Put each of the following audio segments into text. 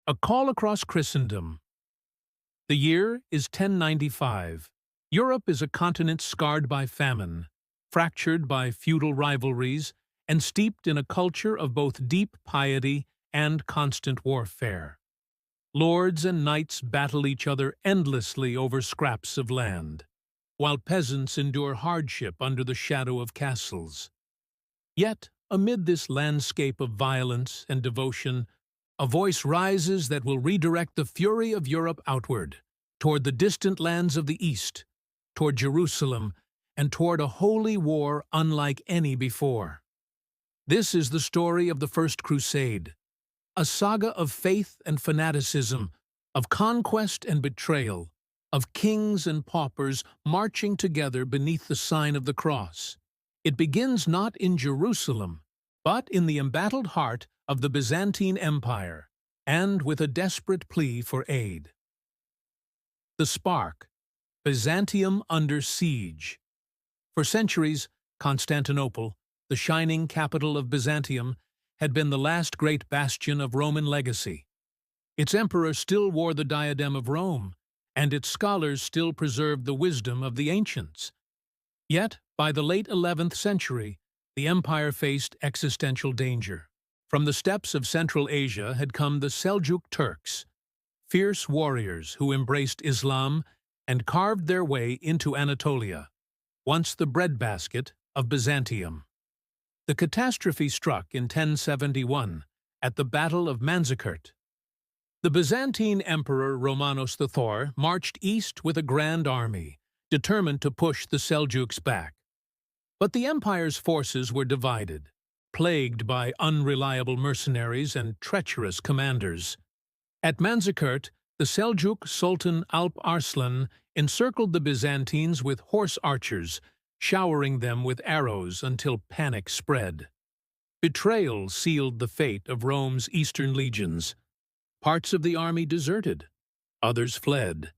A call across Christendom. The year is 1095. Europe is a continent scarred by famine, fractured by feudal rivalries, and steeped in a culture of both deep piety and constant warfare. Lords and knights battle each other endlessly over scraps of land, while peasants endure hardship under the shadow of castles. Yet, amid this landscape of violence and devotion, a voice rises that will redirect the fury of Europe outward, toward the distant lands of the East, toward Jerusalem, and toward a holy war unlike any before. This is the story of the First Crusade, a saga of faith and fanaticism, of conquest and betrayal, of kings and paupers marching together beneath the sign of the cross. It begins not in Jerusalem, but in the embattled heart of the Byzantine Empire, and with a desperate plea for aid. The spark: Byzantium under siege. For centuries, Constantinople, the shining capital of Byzantium, had been the last great bastion of Roman legacy. Its emperor still wore the diadem of Rome, and its scholars still preserved the wisdom of the ancients. Yet, by the late 11th century, the empire faced existential danger. From the steppes of Central Asia had come the Seljuk Turks, fierce warriors who embraced Islam and carved their way into Anatolia, once the breadbasket of Byzantium. The catastrophe struck in 1071 at the Battle of Manzikert. The Byzantine Emperor Romanos III marched east with a grand army, determined to push the Seljuks back. But the empire's forces were divided, plagued by unreliable mercenaries and treacherous commanders. At Manzikert, the Seljuk Sultan Alp Arslan encircled the Byzantines with horse archers, showering them with arrows until panic spread. Betrayal sealed the fate of Rome's eastern legions. Parts of the army deserted, others fled,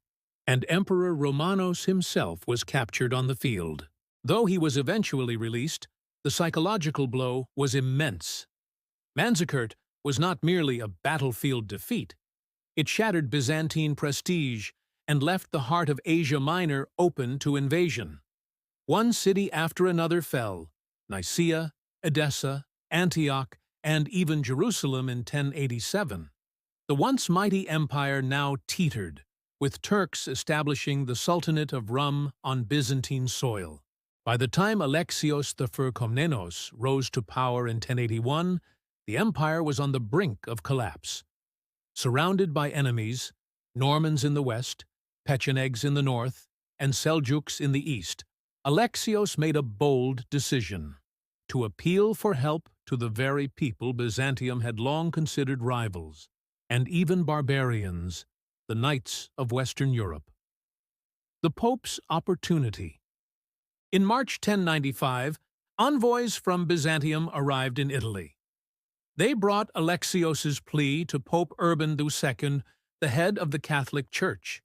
and Emperor Romanos himself was captured on the field. Though he was eventually released, the psychological blow was immense. Manzikert was not merely a battlefield defeat. It shattered Byzantine prestige and left the heart of Asia Minor open to invasion. One city after another fell: Nicaea, Edessa, Antioch, and even Jerusalem in 1087. The once mighty empire now teetered, with Turks establishing the Sultanate of Rum on Byzantine soil. By the time Alexios I Komnenos rose to power in 1081, the empire was on the brink of collapse. Surrounded by enemies, Normans in the west, Pechenegs in the north, and Seljuks in the east, Alexios made a bold decision: to appeal for help to the very people Byzantium had long considered rivals, and even barbarians, the knights of Western Europe. The Pope's opportunity. In March 1095, envoys from Byzantium arrived in Italy. They brought Alexios's plea to Pope Urban II, the head of the Catholic Church.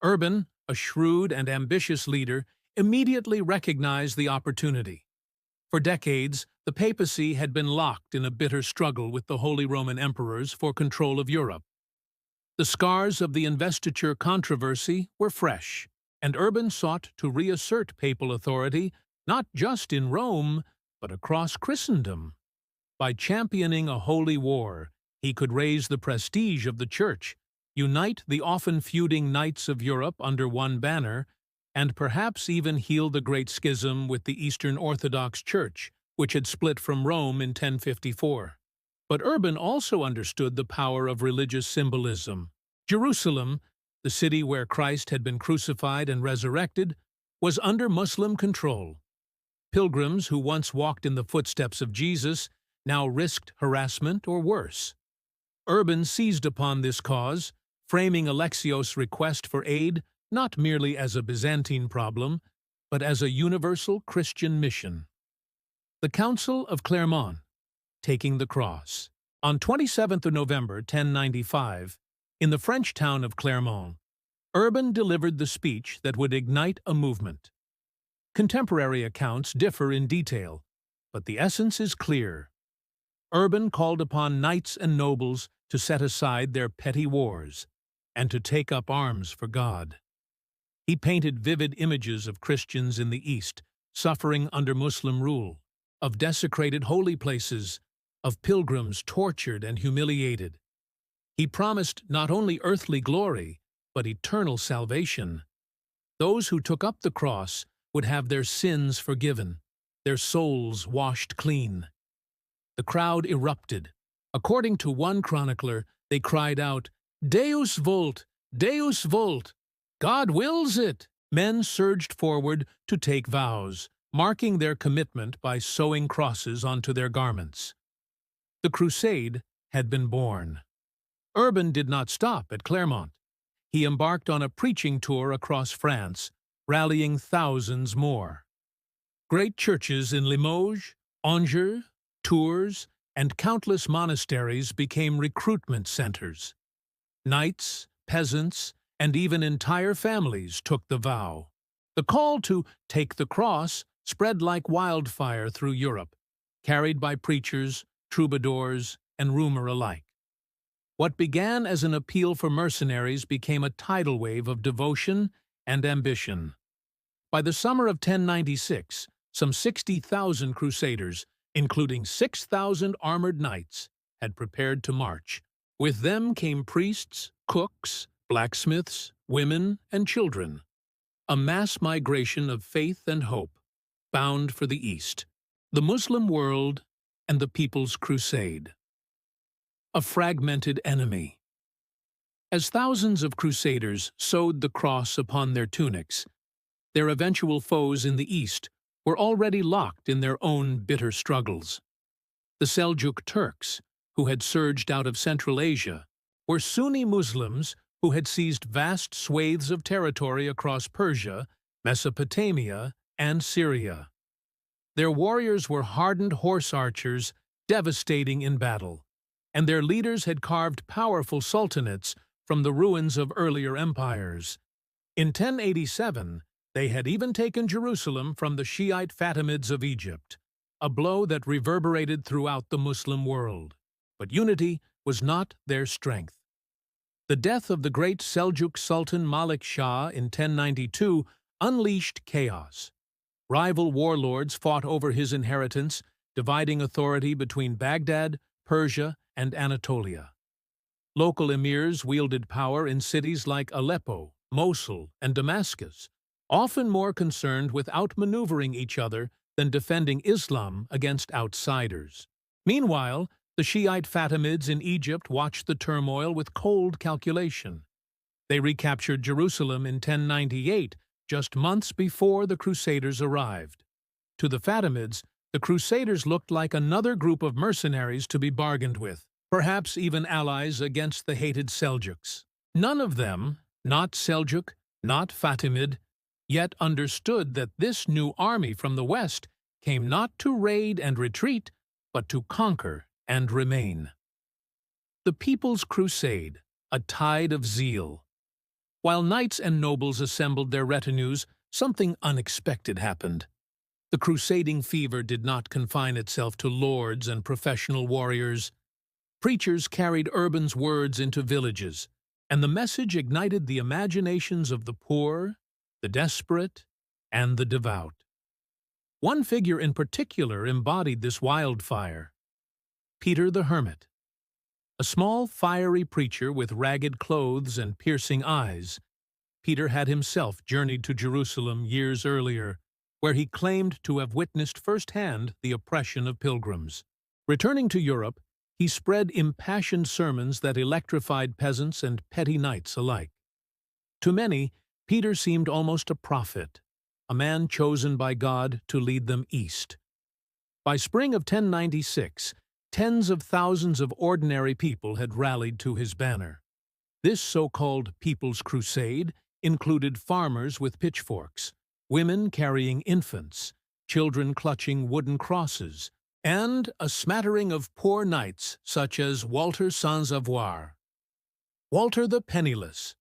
Urban, a shrewd and ambitious leader, immediately recognized the opportunity. For decades, the papacy had been locked in a bitter struggle with the Holy Roman Emperors for control of Europe. The scars of the investiture controversy were fresh, and Urban sought to reassert papal authority not just in Rome, but across Christendom. By championing a holy war, he could raise the prestige of the Church, unite the often feuding knights of Europe under one banner, and perhaps even heal the Great Schism with the Eastern Orthodox Church, which had split from Rome in 1054. But Urban also understood the power of religious symbolism. Jerusalem, the city where Christ had been crucified and resurrected, was under Muslim control. Pilgrims who once walked in the footsteps of Jesus now risked harassment or worse. Urban seized upon this cause, framing Alexios' request for aid not merely as a Byzantine problem, but as a universal Christian mission. The Council of Clermont, taking the cross. On 27th of November 1095, in the French town of Clermont, Urban delivered the speech that would ignite a movement. Contemporary accounts differ in detail, but the essence is clear. Urban called upon knights and nobles to set aside their petty wars and to take up arms for God. He painted vivid images of Christians in the East suffering under Muslim rule, of desecrated holy places, of pilgrims tortured and humiliated. He promised not only earthly glory, but eternal salvation. Those who took up the cross would have their sins forgiven, their souls washed clean. The crowd erupted. According to one chronicler, they cried out, "Deus vult! Deus vult! God wills it!" Men surged forward to take vows, marking their commitment by sewing crosses onto their garments. The Crusade had been born. Urban did not stop at Clermont. He embarked on a preaching tour across France, rallying thousands more. Great churches in Limoges, Angers, Tours, and countless monasteries became recruitment centers. Knights, peasants, and even entire families took the vow. The call to take the cross spread like wildfire through Europe, carried by preachers, troubadours, and rumor alike. What began as an appeal for mercenaries became a tidal wave of devotion and ambition. By the summer of 1096, some 60,000 crusaders, including 6,000 armored knights, had prepared to march. With them came priests, cooks, blacksmiths, women, and children. A mass migration of faith and hope, bound for the East, the Muslim world, and the People's Crusade. A fragmented enemy. As thousands of crusaders sewed the cross upon their tunics, their eventual foes in the East were already locked in their own bitter struggles. The Seljuk Turks, who had surged out of Central Asia, were Sunni Muslims who had seized vast swathes of territory across Persia, Mesopotamia, and Syria. Their warriors were hardened horse archers, devastating in battle, and their leaders had carved powerful sultanates from the ruins of earlier empires. In 1087, they had even taken Jerusalem from the Shiite Fatimids of Egypt, a blow that reverberated throughout the Muslim world. But unity was not their strength. The death of the great Seljuk Sultan Malik Shah in 1092 unleashed chaos. Rival warlords fought over his inheritance, dividing authority between Baghdad, Persia, and Anatolia. Local emirs wielded power in cities like Aleppo, Mosul, and Damascus, often more concerned with outmaneuvering each other than defending Islam against outsiders. Meanwhile, the Shiite Fatimids in Egypt watched the turmoil with cold calculation. They recaptured Jerusalem in 1098, just months before the Crusaders arrived. To the Fatimids, the Crusaders looked like another group of mercenaries to be bargained with, perhaps even allies against the hated Seljuks. None of them, not Seljuk, not Fatimid, yet understood that this new army from the west came not to raid and retreat, but to conquer and remain. The People's Crusade, a tide of zeal. While knights and nobles assembled their retinues, something unexpected happened. The crusading fever did not confine itself to lords and professional warriors. Preachers carried Urban's words into villages, and the message ignited the imaginations of the poor, the desperate, and the devout. One figure in particular embodied this wildfire: Peter the Hermit. A small, fiery preacher with ragged clothes and piercing eyes, Peter had himself journeyed to Jerusalem years earlier, where he claimed to have witnessed firsthand the oppression of pilgrims. Returning to Europe, he spread impassioned sermons that electrified peasants and petty knights alike. To many, Peter seemed almost a prophet, a man chosen by God to lead them east. By spring of 1096, tens of thousands of ordinary people had rallied to his banner. This so-called People's Crusade included farmers with pitchforks, women carrying infants, children clutching wooden crosses, and a smattering of poor knights such as Walter Sans-Avoir. Walter the Penniless.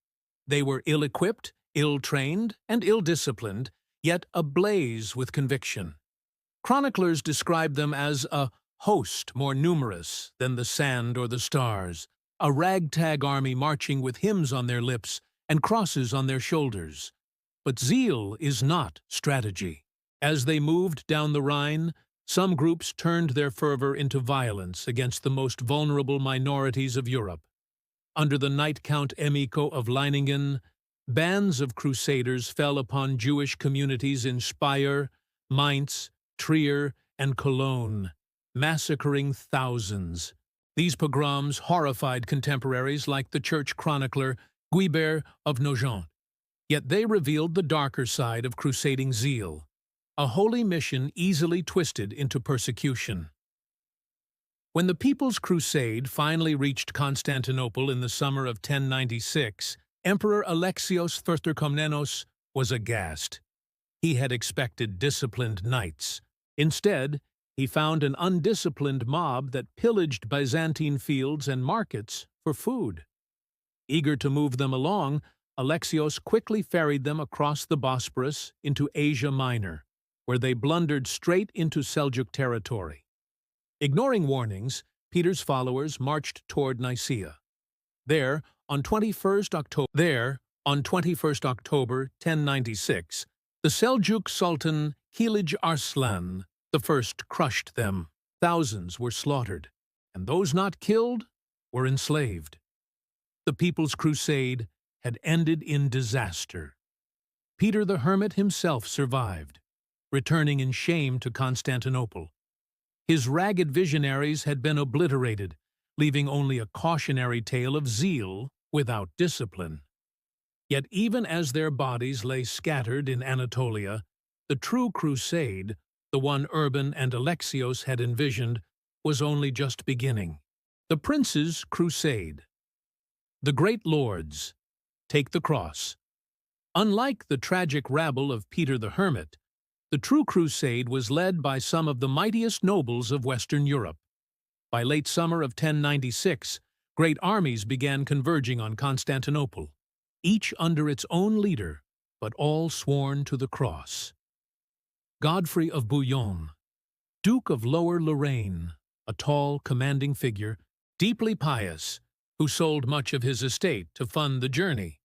They were ill-equipped, ill-trained, and ill-disciplined, yet ablaze with conviction. Chroniclers describe them as a host more numerous than the sand or the stars, a ragtag army marching with hymns on their lips and crosses on their shoulders. But zeal is not strategy. As they moved down the Rhine, some groups turned their fervor into violence against the most vulnerable minorities of Europe. Under the Knight Count Emico of Leiningen, bands of crusaders fell upon Jewish communities in Speyer, Mainz, Trier, and Cologne, massacring thousands. These pogroms horrified contemporaries like the church chronicler Guibert of Nogent. Yet they revealed the darker side of crusading zeal, a holy mission easily twisted into persecution. When the People's Crusade finally reached Constantinople in the summer of 1096, Emperor Alexios Thirtherkomnenos was aghast. He had expected disciplined knights. Instead, he found an undisciplined mob that pillaged Byzantine fields and markets for food. Eager to move them along, Alexios quickly ferried them across the Bosporus into Asia Minor, where they blundered straight into Seljuk territory. Ignoring warnings, Peter's followers marched toward Nicaea. There, on 21st October 1096, the Seljuk Sultan Kilij Arslan I crushed them. Thousands were slaughtered, and those not killed were enslaved. The People's Crusade had ended in disaster. Peter the Hermit himself survived, returning in shame to Constantinople. His ragged visionaries had been obliterated, leaving only a cautionary tale of zeal without discipline. Yet even as their bodies lay scattered in Anatolia, the true crusade, the one Urban and Alexios had envisioned, was only just beginning. The Prince's Crusade. The great lords take the cross. Unlike the tragic rabble of Peter the Hermit, the true crusade was led by some of the mightiest nobles of Western Europe. By late summer of 1096, great armies began converging on Constantinople, each under its own leader, but all sworn to the cross. Godfrey of Bouillon, Duke of Lower Lorraine, a tall, commanding figure, deeply pious, who sold much of his estate to fund the journey.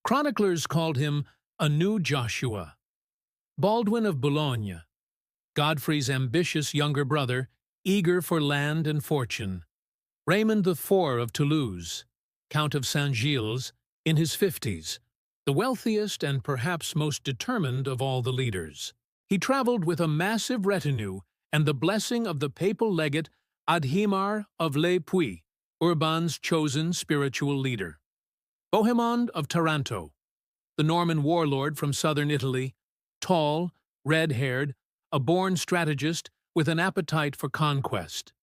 Chroniclers called him a new Joshua. Baldwin of Boulogne, Godfrey's ambitious younger brother, eager for land and fortune. Raymond IV of Toulouse, Count of Saint-Gilles, in his 50s, the wealthiest and perhaps most determined of all the leaders. He traveled with a massive retinue and the blessing of the papal legate Adhemar of Les Puys, Urban's chosen spiritual leader. Bohemond of Taranto, the Norman warlord from southern Italy, tall, red-haired, a born strategist with an appetite for conquest.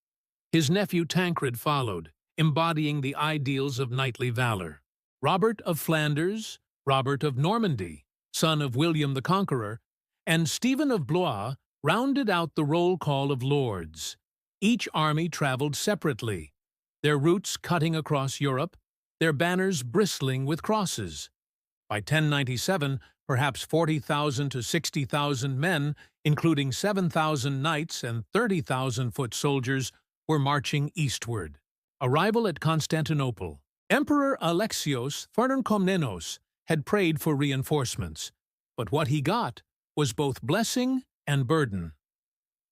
His nephew Tancred followed, embodying the ideals of knightly valor. Robert of Flanders, Robert of Normandy, son of William the Conqueror, and Stephen of Blois rounded out the roll call of lords. Each army traveled separately, their routes cutting across Europe, their banners bristling with crosses. By 1097, perhaps 40,000 to 60,000 men, including 7,000 knights and 30,000 foot soldiers, were marching eastward. Arrival at Constantinople. Emperor Alexios Thirtherkomnenos had prayed for reinforcements, but what he got was both blessing and burden.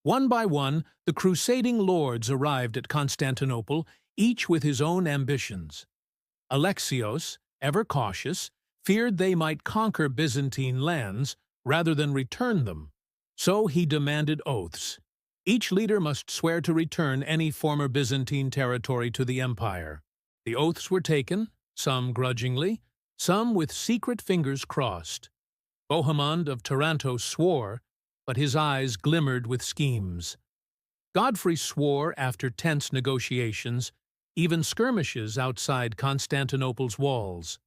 One by one, the crusading lords arrived at Constantinople, each with his own ambitions. Alexios, ever cautious, feared they might conquer Byzantine lands rather than return them, so he demanded oaths. Each leader must swear to return any former Byzantine territory to the empire. The oaths were taken, some grudgingly, some with secret fingers crossed. Bohemond of Taranto swore, but his eyes glimmered with schemes. Godfrey swore after tense negotiations, even skirmishes outside Constantinople's walls.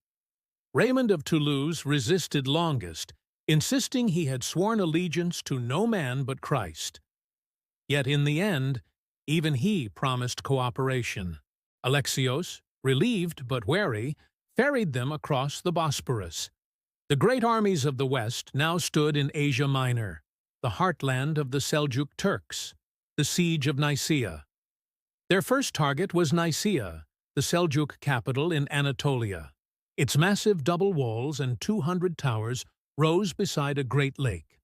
Raymond of Toulouse resisted longest, insisting he had sworn allegiance to no man but Christ. Yet in the end, even he promised cooperation. Alexios, relieved but wary, ferried them across the Bosporus. The great armies of the West now stood in Asia Minor, the heartland of the Seljuk Turks. the siege of Nicaea. Their first target was Nicaea, the Seljuk capital in Anatolia. Its massive double walls and 200 towers rose beside a great lake,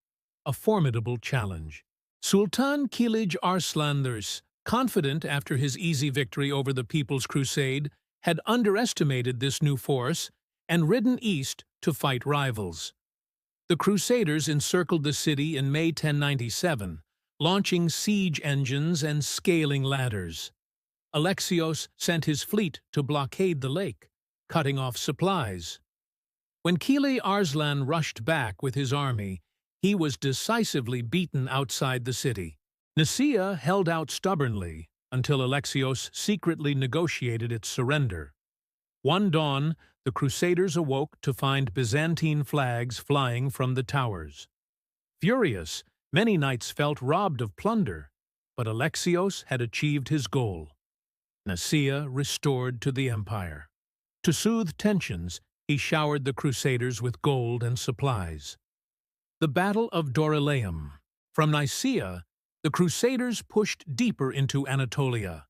a formidable challenge. Sultan Kilij Arslanlıs, confident after his easy victory over the People's Crusade, had underestimated this new force and ridden east to fight rivals. The Crusaders encircled the city in May 1097, launching siege engines and scaling ladders. Alexios sent his fleet to blockade the lake, cutting off supplies. When Kilij Arslan rushed back with his army, he was decisively beaten outside the city. Nicaea held out stubbornly until Alexios secretly negotiated its surrender. One dawn, the Crusaders awoke to find Byzantine flags flying from the towers. Furious, many knights felt robbed of plunder, but Alexios had achieved his goal. Nicaea restored to the empire. To soothe tensions, he showered the Crusaders with gold and supplies. The Battle of Dorylaeum. From Nicaea, the Crusaders pushed deeper into Anatolia.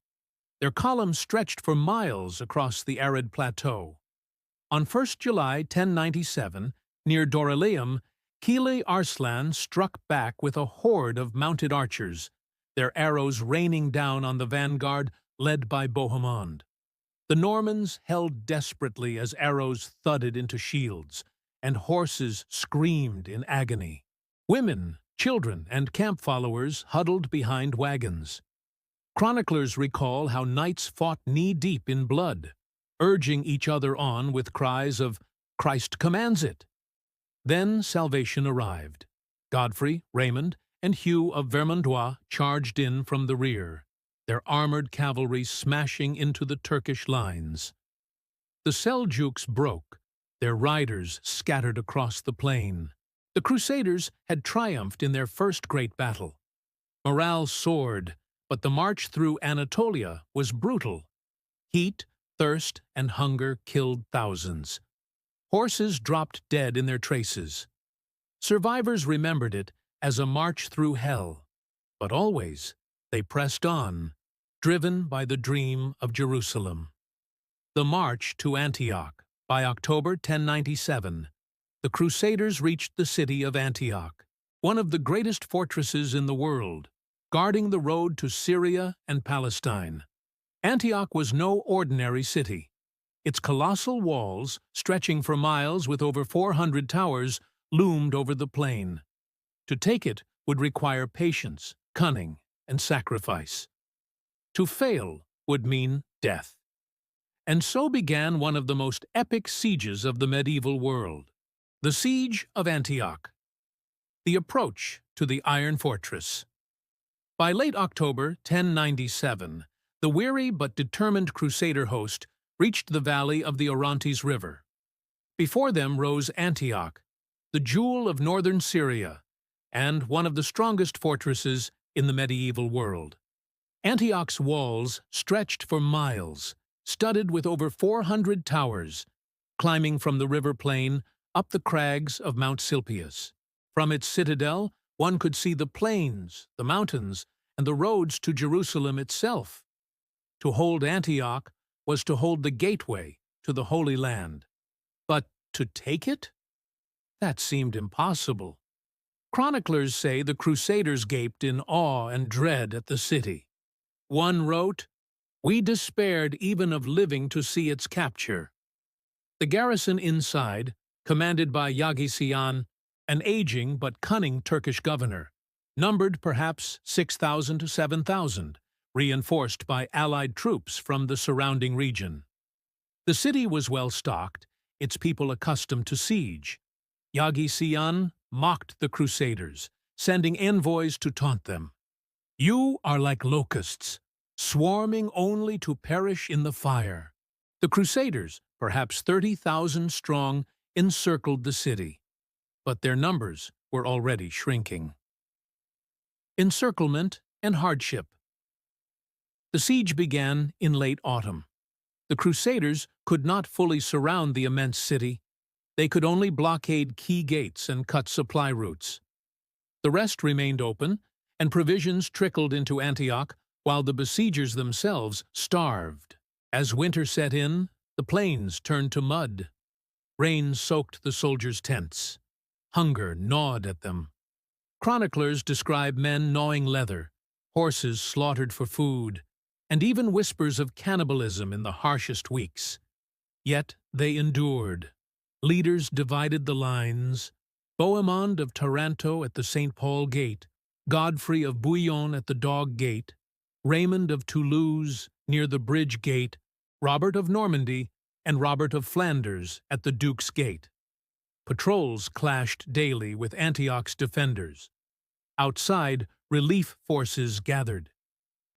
Their columns stretched for miles across the arid plateau. On 1st July 1097, near Dorylaeum, Kilij Arslan struck back with a horde of mounted archers, their arrows raining down on the vanguard led by Bohemond. The Normans held desperately as arrows thudded into shields, and horses screamed in agony. Women, children, and camp followers huddled behind wagons. Chroniclers recall how knights fought knee-deep in blood, urging each other on with cries of, "Christ commands it!" Then salvation arrived. Godfrey, Raymond, and Hugh of Vermandois charged in from the rear, their armored cavalry smashing into the Turkish lines. The Seljuks broke, their riders scattered across the plain. The Crusaders had triumphed in their first great battle. Morale soared, but the march through Anatolia was brutal. Heat, thirst, and hunger killed thousands. Horses dropped dead in their traces. Survivors remembered it as a march through hell, but always they pressed on, driven by the dream of Jerusalem. The march to Antioch. By October 1097, the Crusaders reached the city of Antioch, one of the greatest fortresses in the world, guarding the road to Syria and Palestine. Antioch was no ordinary city. Its colossal walls, stretching for miles with over 400 towers, loomed over the plain. To take it would require patience, cunning, and sacrifice. To fail would mean death. And so began one of the most epic sieges of the medieval world, the Siege of Antioch. The approach to the Iron Fortress. By late October 1097, the weary but determined Crusader host reached the valley of the Orontes River. Before them rose Antioch, the jewel of northern Syria, and one of the strongest fortresses in the medieval world. Antioch's walls stretched for miles, studded with over 400 towers, climbing from the river plain up the crags of Mount Silpius. From its citadel, one could see the plains, the mountains, and the roads to Jerusalem itself. To hold Antioch was to hold the gateway to the Holy Land. But to take it? That seemed impossible. Chroniclers say the Crusaders gaped in awe and dread at the city. One wrote, "We despaired even of living to see its capture." The garrison inside, commanded by Yagisiyan, an aging but cunning Turkish governor, numbered perhaps 6,000 to 7,000, reinforced by allied troops from the surrounding region. The city was well stocked, its people accustomed to siege. Yagisiyan mocked the Crusaders, sending envoys to taunt them. "You are like locusts, swarming only to perish in the fire." The Crusaders, perhaps 30,000 strong, encircled the city, but their numbers were already shrinking. Encirclement and hardship. The siege began in late autumn. The Crusaders could not fully surround the immense city. They could only blockade key gates and cut supply routes. The rest remained open, and provisions trickled into Antioch while the besiegers themselves starved. As winter set in, the plains turned to mud. Rain soaked the soldiers' tents. Hunger gnawed at them. Chroniclers describe men gnawing leather, horses slaughtered for food, and even whispers of cannibalism in the harshest weeks. Yet they endured. Leaders divided the lines. Bohemond of Taranto at the St. Paul Gate, Godfrey of Bouillon at the Dog Gate, Raymond of Toulouse near the Bridge Gate, Robert of Normandy, and Robert of Flanders at the Duke's Gate. Patrols clashed daily with Antioch's defenders. Outside, relief forces gathered.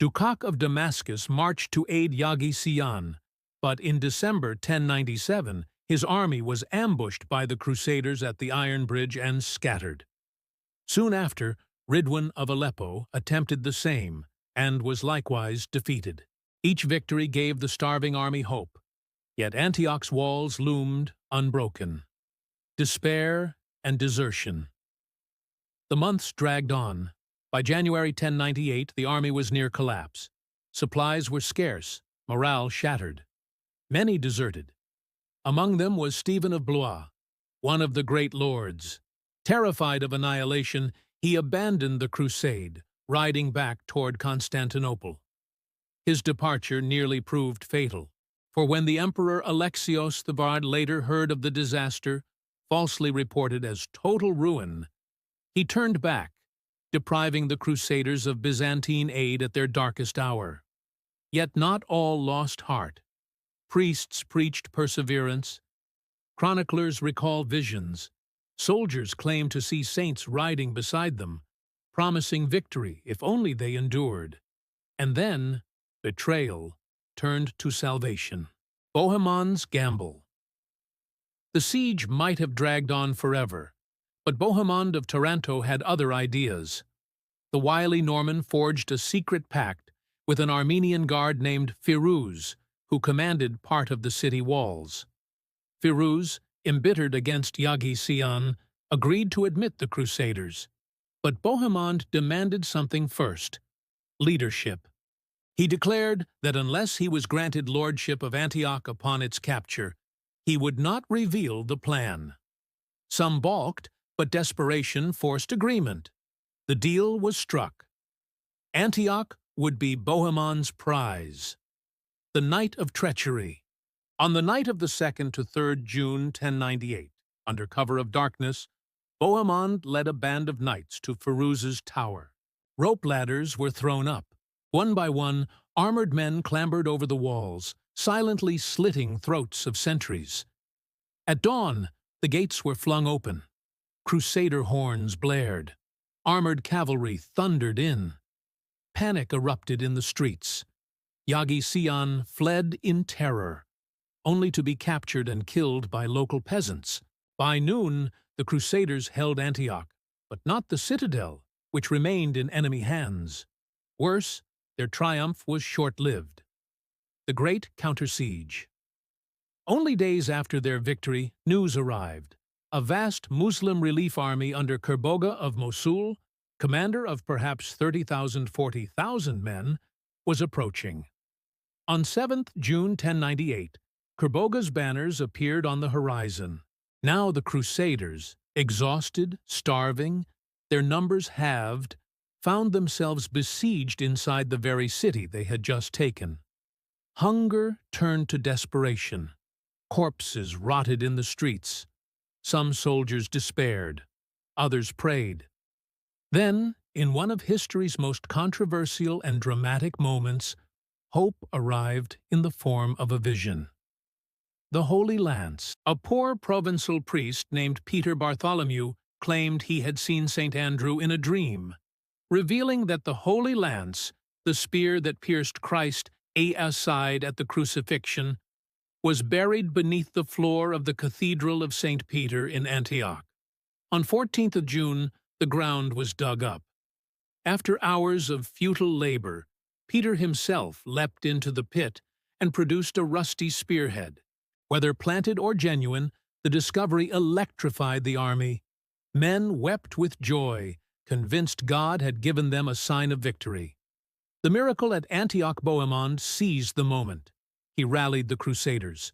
Ducac of Damascus marched to aid Yaghi Siyan, but in December 1097 his army was ambushed by the Crusaders at the Iron Bridge and scattered. Soon after, Ridwan of Aleppo attempted the same and was likewise defeated. Each victory gave the starving army hope, yet Antioch's walls loomed unbroken. Despair and desertion. The months dragged on. By January 1098, the army was near collapse. Supplies were scarce, morale shattered. Many deserted. Among them was Stephen of Blois, one of the great lords. Terrified of annihilation, he abandoned the crusade, riding back toward Constantinople. His departure nearly proved fatal, for when the Emperor Alexios the Bard later heard of the disaster, falsely reported as total ruin, he turned back, depriving the Crusaders of Byzantine aid at their darkest hour. Yet not all lost heart. Priests preached perseverance. Chroniclers recall visions. Soldiers claimed to see saints riding beside them, promising victory if only they endured. And then, betrayal turned to salvation. Bohemond's gamble. The siege might have dragged on forever, but Bohemond of Taranto had other ideas. The wily Norman forged a secret pact with an Armenian guard named Firuz, who commanded part of the city walls. Firuz, embittered against Yaghi Siyan, agreed to admit the Crusaders. But Bohemond demanded something first: leadership. He declared that unless he was granted lordship of Antioch upon its capture, he would not reveal the plan. Some balked, but desperation forced agreement. The deal was struck. Antioch would be Bohemond's prize. The Night of Treachery. On the night of the 2nd to 3rd June 1098, under cover of darkness, Bohemond led a band of knights to Firuz's tower. Rope ladders were thrown up. One by one, armored men clambered over the walls, silently slitting throats of sentries. At dawn, the gates were flung open. Crusader horns blared. Armored cavalry thundered in. Panic erupted in the streets. Yaghi Siyan fled in terror, only to be captured and killed by local peasants. By noon, the Crusaders held Antioch, but not the citadel, which remained in enemy hands. Worse, their triumph was short-lived. The Great Counter-Siege. Only days after their victory, news arrived. A vast Muslim relief army under Kerboga of Mosul, commander of perhaps 30,000–40,000 men, was approaching. On 7th June 1098, Kerboga's banners appeared on the horizon. Now the Crusaders, exhausted, starving, their numbers halved, found themselves besieged inside the very city they had just taken. Hunger turned to desperation. Corpses rotted in the streets. Some soldiers despaired. Others prayed. Then, in one of history's most controversial and dramatic moments, hope arrived in the form of a vision. The Holy Lance. A poor provincial priest named Peter Bartholomew claimed he had seen St. Andrew in a dream, revealing that the Holy Lance, the spear that pierced Christ aside at the crucifixion, was buried beneath the floor of the Cathedral of St. Peter in Antioch. On 14th of June, the ground was dug up. After hours of futile labor, Peter himself leapt into the pit and produced a rusty spearhead. Whether planted or genuine, the discovery electrified the army. Men wept with joy convinced God had given them a sign of victory. The miracle at Antioch Bohemond seized the moment. He rallied the Crusaders.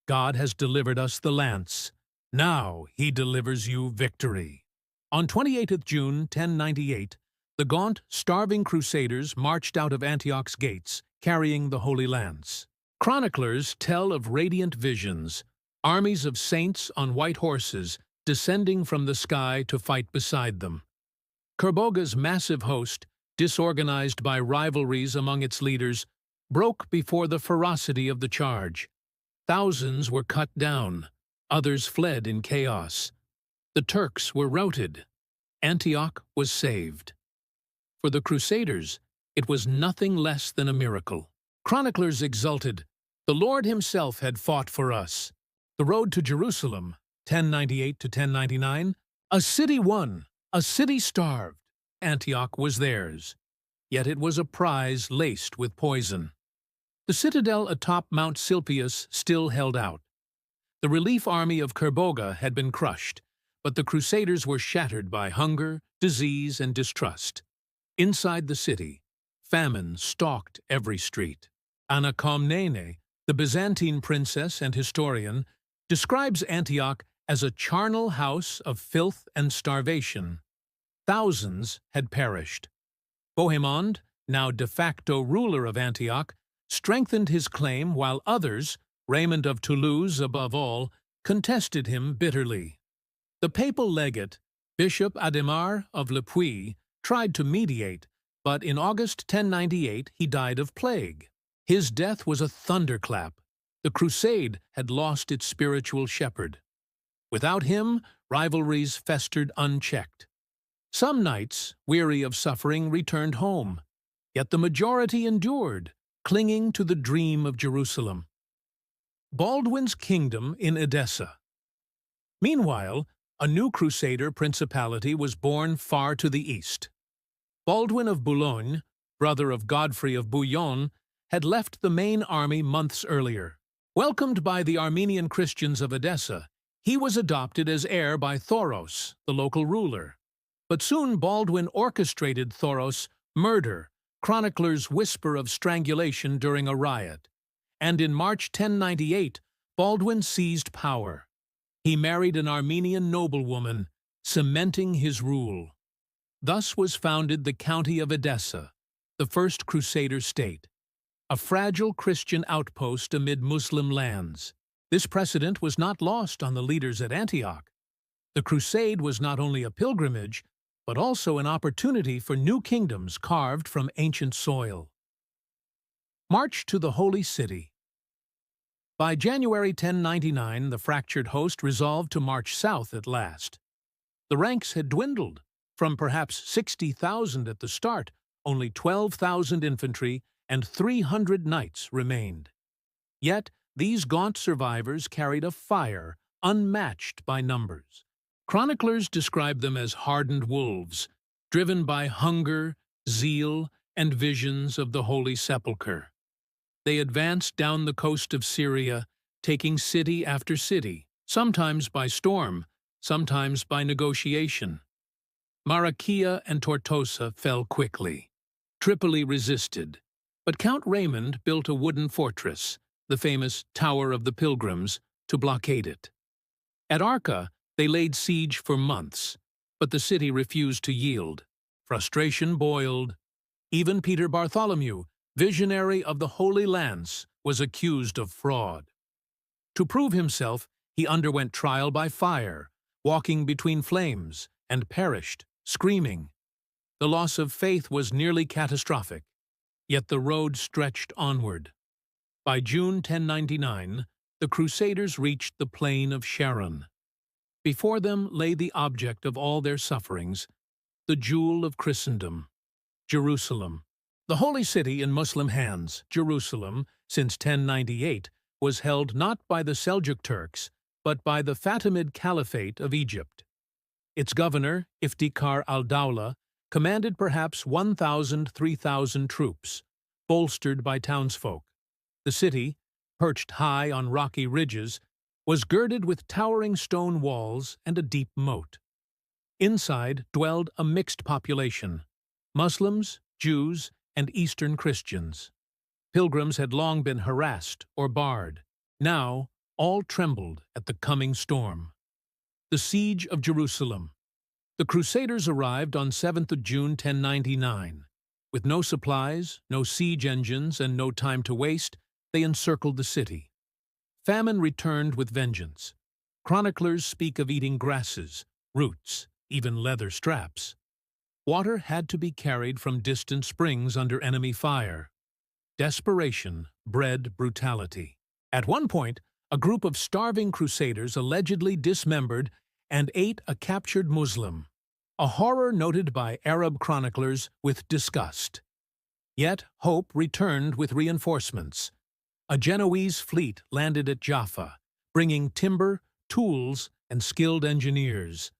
God has delivered us the lance. Now he delivers you victory. On 28th June 1098, the gaunt, starving Crusaders marched out of Antioch's gates, carrying the Holy Lance. Chroniclers tell of radiant visions, armies of saints on white horses descending from the sky to fight beside them. Kerboga's massive host, disorganized by rivalries among its leaders, broke before the ferocity of the charge. Thousands were cut down, others fled in chaos. The Turks were routed. Antioch was saved. For the Crusaders, it was nothing less than a miracle. Chroniclers exulted, "The Lord himself had fought for us." The road to Jerusalem, 1098 to 1099, a city won, a city starved. Antioch was theirs. Yet it was a prize laced with poison. The citadel atop Mount Silpius still held out. The relief army of Kerboga had been crushed, but the Crusaders were shattered by hunger, disease, and distrust. Inside the city, famine stalked every street. Anna Komnene, the Byzantine princess and historian, describes Antioch as a charnel house of filth and starvation. Thousands had perished. Bohemond, now de facto ruler of Antioch, strengthened his claim while others, Raymond of Toulouse above all, contested him bitterly. The papal legate, Bishop Adhemar of Le Puy, tried to mediate, but in August 1098 he died of plague. His death was a thunderclap. The crusade had lost its spiritual shepherd. Without him, rivalries festered unchecked. Some knights, weary of suffering, returned home, yet the majority endured, clinging to the dream of Jerusalem. Baldwin's kingdom in Edessa. Meanwhile, a new Crusader principality was born far to the east. Baldwin of Boulogne, brother of Godfrey of Bouillon, had left the main army months earlier. Welcomed by the Armenian Christians of Edessa, he was adopted as heir by Thoros, the local ruler. But soon Baldwin orchestrated Thoros' murder. Chroniclers whisper of strangulation during a riot. And in March 1098, Baldwin seized power. He married an Armenian noblewoman, cementing his rule. Thus was founded the county of Edessa, the first Crusader state, a fragile Christian outpost amid Muslim lands. This precedent was not lost on the leaders at Antioch. The crusade was not only a pilgrimage, but also an opportunity for new kingdoms carved from ancient soil. March to the Holy City. By January 1099, the fractured host resolved to march south at last. The ranks had dwindled. From perhaps 60,000 at the start, only 12,000 infantry and 300 knights remained. Yet these gaunt survivors carried a fire unmatched by numbers. Chroniclers describe them as hardened wolves, driven by hunger, zeal, and visions of the Holy Sepulchre. They advanced down the coast of Syria, taking city after city, sometimes by storm, sometimes by negotiation. Nicaea and Tortosa fell quickly. Tripoli resisted, but Count Raymond built a wooden fortress, the famous Tower of the Pilgrims, to blockade it. At Arca, they laid siege for months, but the city refused to yield. Frustration boiled. Even Peter Bartholomew, visionary of the Holy Lance, was accused of fraud. To prove himself, he underwent trial by fire, walking between flames, and perished, screaming. The loss of faith was nearly catastrophic, yet the road stretched onward. By June 1099, the Crusaders reached the plain of Sharon. Before them lay the object of all their sufferings, the jewel of Christendom, Jerusalem. The Holy City in Muslim hands, Jerusalem, since 1098, was held not by the Seljuk Turks, but by the Fatimid Caliphate of Egypt. Its governor, Iftikhar al-Dawla, commanded perhaps 3,000 troops, bolstered by townsfolk. The city, perched high on rocky ridges, was girded with towering stone walls and a deep moat. Inside dwelled a mixed population: Muslims, Jews, and Eastern Christians. Pilgrims had long been harassed or barred. Now, all trembled at the coming storm. The Siege of Jerusalem. The Crusaders arrived on 7th of June 1099. With no supplies, no siege engines, and no time to waste, they encircled the city. Famine returned with vengeance. Chroniclers speak of eating grasses, roots, even leather straps. Water had to be carried from distant springs under enemy fire. Desperation bred brutality. At one point, a group of starving Crusaders allegedly dismembered and ate a captured Muslim, a horror noted by Arab chroniclers with disgust. Yet hope returned with reinforcements. A Genoese fleet landed at Jaffa, bringing timber, tools, and skilled engineers.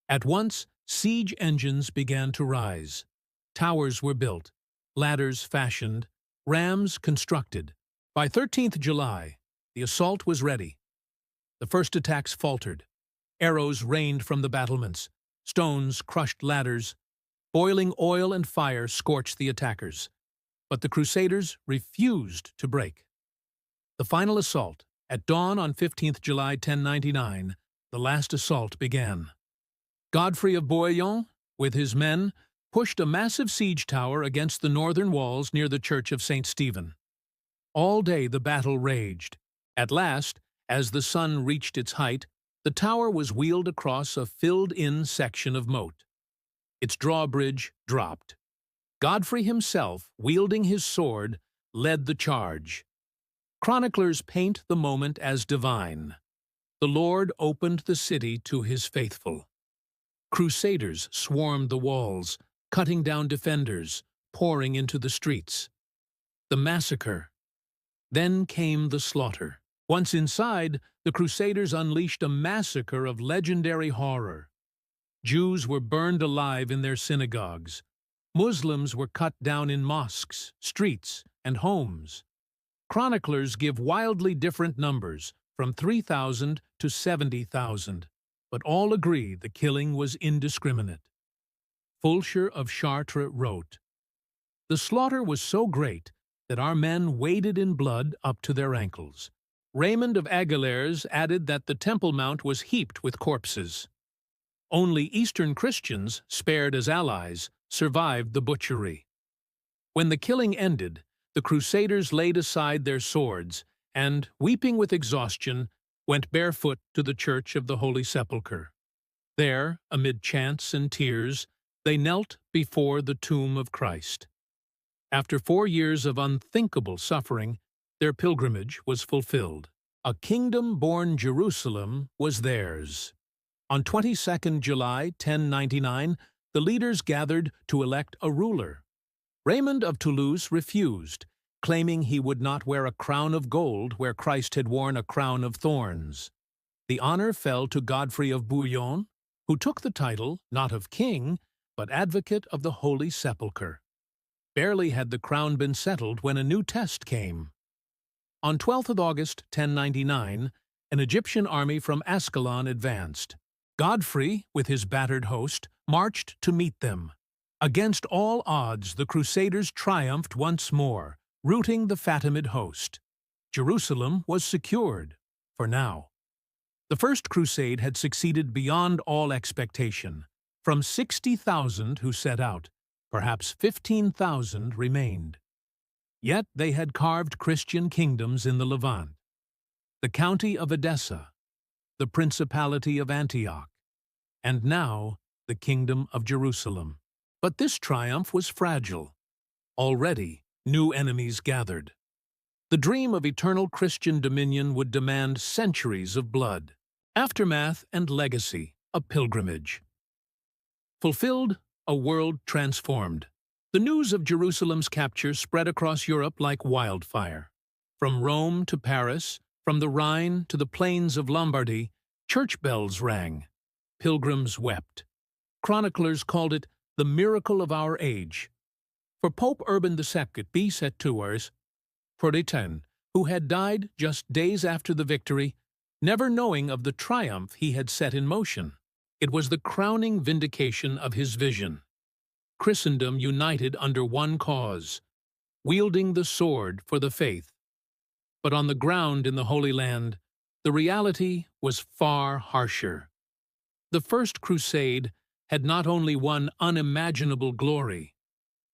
At once, siege engines began to rise. Towers were built, ladders fashioned, rams constructed. By 13th July, the assault was ready. The first attacks faltered. Arrows rained from the battlements. Stones crushed ladders. Boiling oil and fire scorched the attackers. But the Crusaders refused to break. The final assault, at dawn on 15th July 1099, the last assault began. Godfrey of Bouillon, with his men, pushed a massive siege tower against the northern walls near the Church of St. Stephen. All day the battle raged. At last, as the sun reached its height, the tower was wheeled across a filled-in section of moat. Its drawbridge dropped. Godfrey himself, wielding his sword, led the charge. Chroniclers paint the moment as divine. The Lord opened the city to his faithful. Crusaders swarmed the walls, cutting down defenders, pouring into the streets. The massacre. Then came the slaughter. Once inside, the Crusaders unleashed a massacre of legendary horror. Jews were burned alive in their synagogues. Muslims were cut down in mosques, streets, and homes. Chroniclers give wildly different numbers, from 3,000 to 70,000, but all agree the killing was indiscriminate. Fulcher of Chartres wrote, "The slaughter was so great that our men waded in blood up to their ankles." Raymond of Aguilers added that the Temple Mount was heaped with corpses. Only Eastern Christians, spared as allies, survived the butchery. When the killing ended, the Crusaders laid aside their swords and, weeping with exhaustion, went barefoot to the Church of the Holy Sepulchre. There, amid chants and tears, they knelt before the tomb of Christ. After 4 years of unthinkable suffering, their pilgrimage was fulfilled. A kingdom-born Jerusalem was theirs. On 22nd July 1099, the leaders gathered to elect a ruler. Raymond of Toulouse refused, claiming he would not wear a crown of gold where Christ had worn a crown of thorns. The honor fell to Godfrey of Bouillon, who took the title not of king, but advocate of the Holy Sepulchre. Barely had the crown been settled when a new test came. On 12th of August 1099, an Egyptian army from Ascalon advanced. Godfrey, with his battered host, marched to meet them. Against all odds, the Crusaders triumphed once more, routing the Fatimid host. Jerusalem was secured, for now. The First Crusade had succeeded beyond all expectation. From 60,000 who set out, perhaps 15,000 remained. Yet they had carved Christian kingdoms in the Levant. The county of Edessa, the Principality of Antioch, and now the Kingdom of Jerusalem. But this triumph was fragile. Already, new enemies gathered. The dream of eternal Christian dominion would demand centuries of blood. Aftermath and legacy, a pilgrimage. Fulfilled, a world transformed. The news of Jerusalem's capture spread across Europe like wildfire. From Rome to Paris, from the Rhine to the plains of Lombardy, church bells rang. Pilgrims wept. Chroniclers called it the miracle of our age. For Pope Urban II bis et Tours, Puritan, who had died just days after the victory, never knowing of the triumph he had set in motion. It was the crowning vindication of his vision. Christendom united under one cause, wielding the sword for the faith. But on the ground in the Holy Land, the reality was far harsher. The First Crusade had not only won unimaginable glory,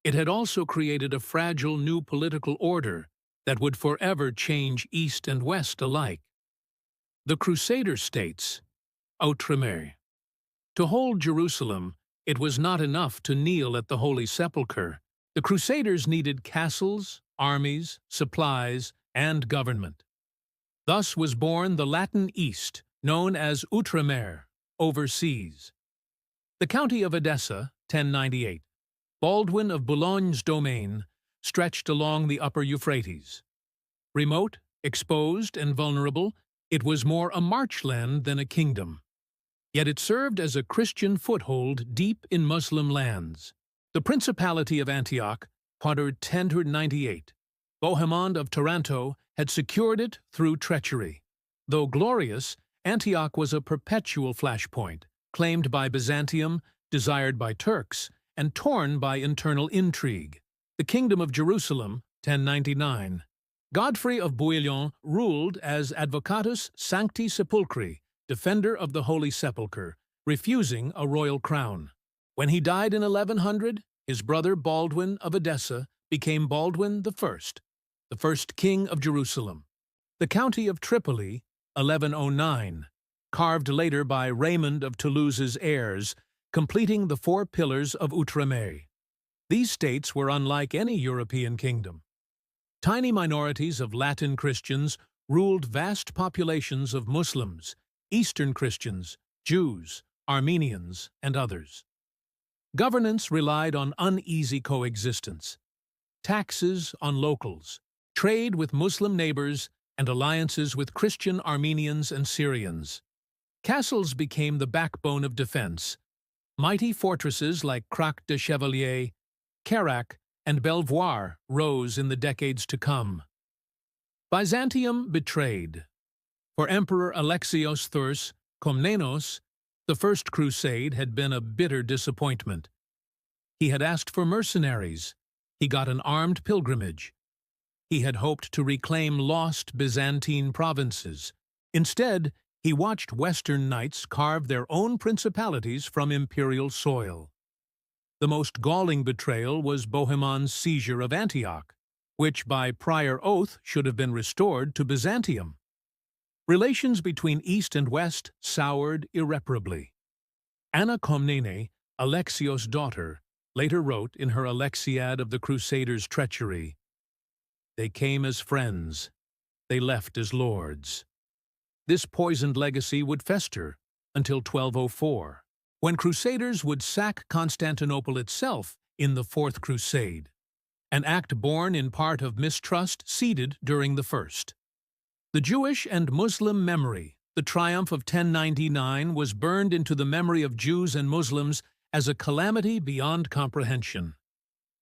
it had also created a fragile new political order that would forever change East and West alike. The Crusader states, Outremer. To hold Jerusalem, it was not enough to kneel at the Holy Sepulchre. The Crusaders needed castles, armies, supplies, and government. Thus was born the Latin East, known as Outremer, overseas. The county of Edessa, 1098. Baldwin of Boulogne's domain stretched along the upper Euphrates. Remote, exposed, and vulnerable, it was more a marchland than a kingdom. Yet it served as a Christian foothold deep in Muslim lands. The Principality of Antioch, Quater 1098. Bohemond of Taranto had secured it through treachery. Though glorious, Antioch was a perpetual flashpoint, claimed by Byzantium, desired by Turks, and torn by internal intrigue. The Kingdom of Jerusalem, 1099. Godfrey of Bouillon ruled as Advocatus Sancti Sepulchri, defender of the Holy Sepulchre, refusing a royal crown. When he died in 1100, his brother Baldwin of Edessa became Baldwin the first king of Jerusalem. The county of Tripoli, 1109, carved later by Raymond of Toulouse's heirs, completing the four pillars of Outremer. These states were unlike any European kingdom. Tiny minorities of Latin Christians ruled vast populations of Muslims, Eastern Christians, Jews, Armenians, and others. Governance relied on uneasy coexistence, taxes on locals, trade with Muslim neighbors, and alliances with Christian Armenians and Syrians. Castles became the backbone of defense. Mighty fortresses like Crac de Chevalier, Carac, and Belvoir rose in the decades to come. Byzantium betrayed. For Emperor Alexios Thurs Komnenos, the First Crusade had been a bitter disappointment. He had asked for mercenaries. He got an armed pilgrimage. He had hoped to reclaim lost Byzantine provinces. Instead, he watched Western knights carve their own principalities from imperial soil. The most galling betrayal was Bohemond's seizure of Antioch, which by prior oath should have been restored to Byzantium. Relations between East and West soured irreparably. Anna Komnene, Alexios' daughter, later wrote in her Alexiad of the Crusaders' treachery, "They came as friends, they left as lords." This poisoned legacy would fester until 1204, when Crusaders would sack Constantinople itself in the Fourth Crusade, an act born in part of mistrust seeded during the First. The Jewish and Muslim memory, the triumph of 1099, was burned into the memory of Jews and Muslims as a calamity beyond comprehension.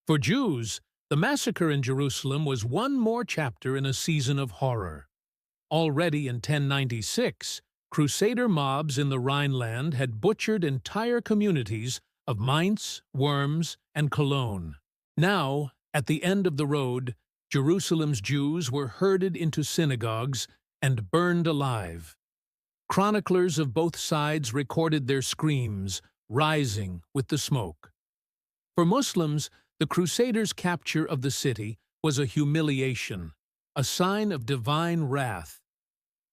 For Jews, the massacre in Jerusalem was one more chapter in a season of horror. Already in 1096, Crusader mobs in the Rhineland had butchered entire communities of Mainz, Worms, and Cologne. Now, at the end of the road, Jerusalem's Jews were herded into synagogues and burned alive. Chroniclers of both sides recorded their screams, rising with the smoke. For Muslims, the Crusaders' capture of the city was a humiliation, a sign of divine wrath.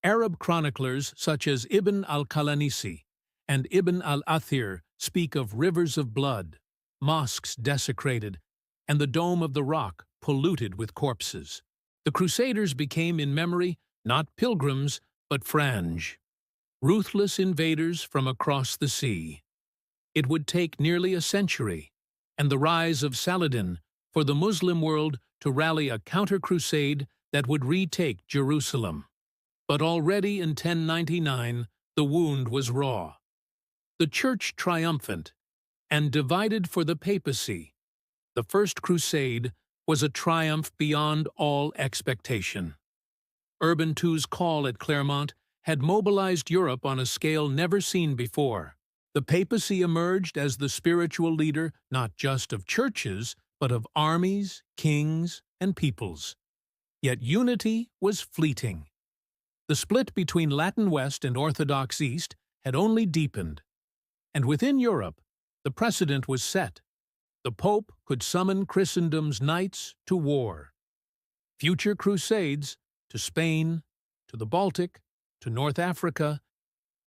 Arab chroniclers such as Ibn al-Qalanisi and Ibn al-Athir speak of rivers of blood, mosques desecrated, and the dome of the rock polluted with corpses. The Crusaders became in memory not pilgrims, but frange, ruthless invaders from across the sea. It would take nearly a century, and the rise of Saladin, for the Muslim world to rally a counter-crusade that would retake Jerusalem. But already in 1099, the wound was raw. The Church triumphant, and divided for the papacy, the First Crusade was a triumph beyond all expectation. Urban II's call at Clermont had mobilized Europe on a scale never seen before. The papacy emerged as the spiritual leader not just of churches, but of armies, kings, and peoples. Yet unity was fleeting. The split between Latin West and Orthodox East had only deepened. And within Europe, the precedent was set. The Pope could summon Christendom's knights to war. Future crusades to Spain, to the Baltic, to North Africa,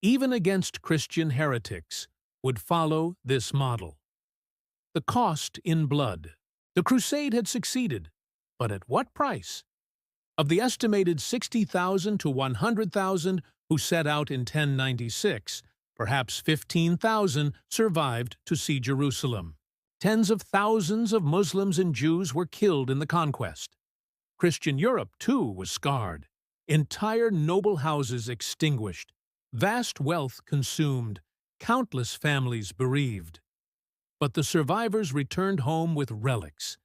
even against Christian heretics, would follow this model. The cost in blood. The crusade had succeeded, but at what price? Of the estimated 60,000 to 100,000 who set out in 1096, perhaps 15,000 survived to see Jerusalem. Tens of thousands of Muslims and Jews were killed in the conquest. Christian Europe, too, was scarred. Entire noble houses extinguished, vast wealth consumed, countless families bereaved. But the survivors returned home with relics,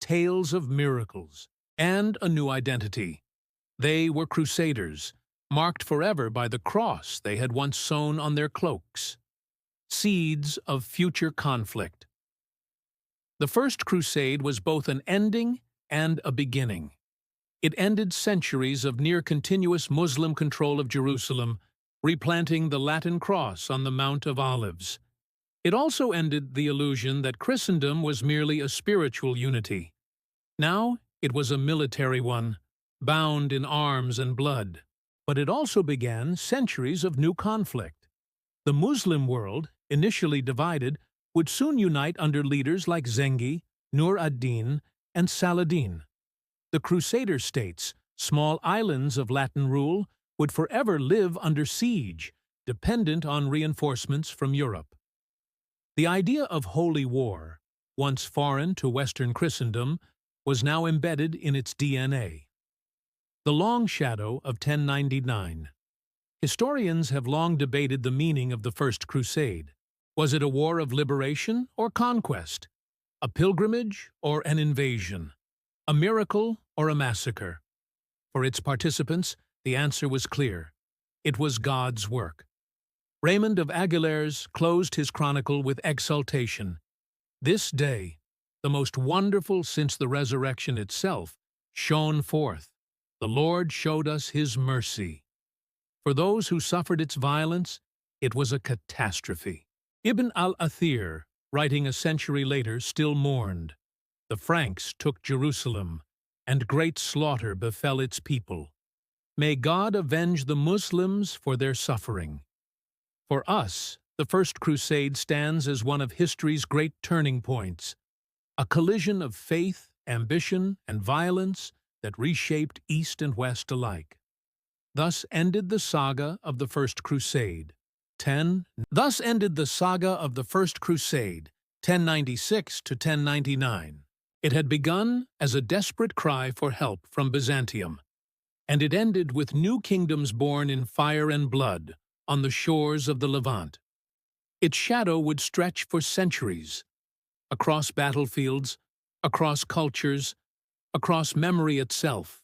tales of miracles, and a new identity. They were Crusaders, marked forever by the cross they had once sown on their cloaks. Seeds of future conflict. The First Crusade was both an ending and a beginning. It ended centuries of near-continuous Muslim control of Jerusalem, replanting the Latin cross on the Mount of Olives. It also ended the illusion that Christendom was merely a spiritual unity. Now it was a military one, bound in arms and blood. But it also began centuries of new conflict. The Muslim world, initially divided, would soon unite under leaders like Zengi, Nur ad-Din, and Saladin. The Crusader states, small islands of Latin rule, would forever live under siege, dependent on reinforcements from Europe. The idea of holy war, once foreign to Western Christendom, was now embedded in its DNA. The long shadow of 1099. Historians have long debated the meaning of the First Crusade. Was it a war of liberation or conquest? A pilgrimage or an invasion? A miracle or a massacre? For its participants, the answer was clear. It was God's work. Raymond of Aguilers closed his chronicle with exultation. This day, the most wonderful since the resurrection itself, shone forth. The Lord showed us His mercy. For those who suffered its violence, it was a catastrophe. Ibn al-Athir, writing a century later, still mourned. The Franks took Jerusalem, and great slaughter befell its people. May God avenge the Muslims for their suffering. For us, the First Crusade stands as one of history's great turning points, a collision of faith, ambition, and violence that reshaped East and West alike. Thus ended the saga of the First Crusade. 1096 to 1099. It had begun as a desperate cry for help from Byzantium, and it ended with new kingdoms born in fire and blood on the shores of the Levant. Its shadow would stretch for centuries, across battlefields, across cultures, across memory itself.